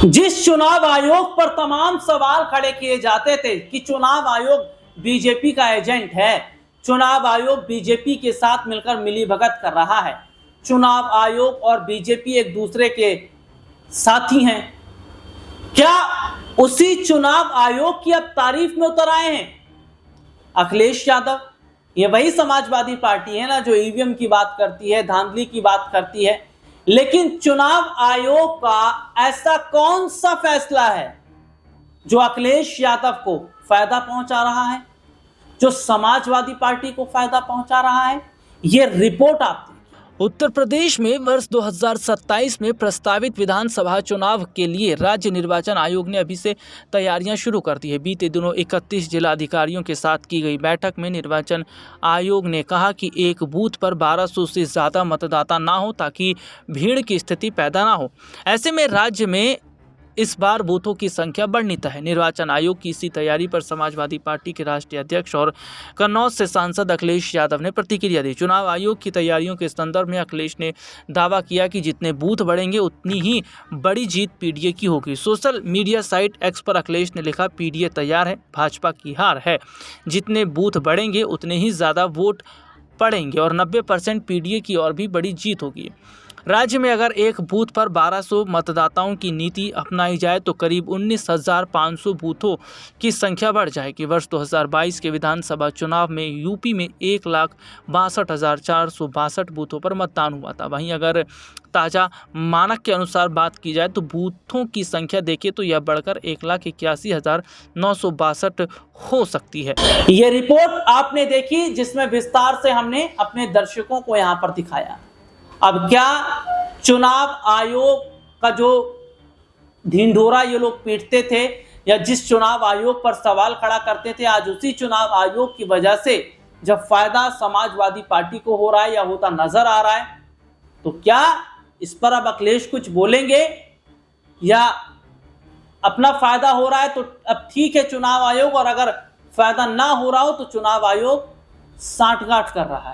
जिस चुनाव आयोग पर तमाम सवाल खड़े किए जाते थे कि चुनाव आयोग बीजेपी का एजेंट है, चुनाव आयोग बीजेपी के साथ मिलकर मिलीभगत कर रहा है, चुनाव आयोग और बीजेपी एक दूसरे के साथी हैं, क्या उसी चुनाव आयोग की अब तारीफ में उतर आए हैं अखिलेश यादव? ये वही समाजवादी पार्टी है ना जो ईवीएम की बात करती है, धांधली की बात करती है। लेकिन चुनाव आयोग का ऐसा कौन सा फैसला है जो अखिलेश यादव को फायदा पहुंचा रहा है, जो समाजवादी पार्टी को फायदा पहुंचा रहा है? ये रिपोर्ट आप देखिए। उत्तर प्रदेश में वर्ष 2027 में प्रस्तावित विधानसभा चुनाव के लिए राज्य निर्वाचन आयोग ने अभी से तैयारियां शुरू कर दी है। बीते दिनों 31 जिलाधिकारियों के साथ की गई बैठक में निर्वाचन आयोग ने कहा कि एक बूथ पर 1200 से ज़्यादा मतदाता ना हो ताकि भीड़ की स्थिति पैदा ना हो। ऐसे में राज्य में इस बार बूथों की संख्या बढ़नी तय है। निर्वाचन आयोग की इसी तैयारी पर समाजवादी पार्टी के राष्ट्रीय अध्यक्ष और कन्नौज से सांसद अखिलेश यादव ने प्रतिक्रिया दी। चुनाव आयोग की तैयारियों के संदर्भ में अखिलेश ने दावा किया कि जितने बूथ बढ़ेंगे उतनी ही बड़ी जीत पीडीए की होगी। सोशल मीडिया साइट एक्स पर अखिलेश ने लिखा, पीडीए तैयार है, भाजपा की हार है। जितने बूथ बढ़ेंगे उतने ही ज़्यादा वोट पड़ेंगे और 90% पीडीए की और भी बड़ी जीत होगी। राज्य में अगर एक बूथ पर 1200 मतदाताओं की नीति अपनाई जाए तो करीब 19,500 बूथों की संख्या बढ़ जाएगी। वर्ष 2022 के विधानसभा चुनाव में यूपी में 1,62,462 बूथों पर मतदान हुआ था। वहीं अगर ताज़ा मानक के अनुसार बात की जाए तो बूथों की संख्या देखें तो यह बढ़कर 1,81,962 हो सकती है। ये रिपोर्ट आपने देखी जिसमें विस्तार से हमने अपने दर्शकों को यहाँ पर दिखाया। अब क्या चुनाव आयोग का जो ढिंढोरा ये लोग पीटते थे या जिस चुनाव आयोग पर सवाल खड़ा करते थे, आज उसी चुनाव आयोग की वजह से जब फायदा समाजवादी पार्टी को हो रहा है या होता नजर आ रहा है, तो क्या इस पर अब अखिलेश कुछ बोलेंगे या अपना फायदा हो रहा है तो अब ठीक है चुनाव आयोग, और अगर फायदा ना हो रहा हो तो चुनाव आयोग सांठगांठ कर रहा है?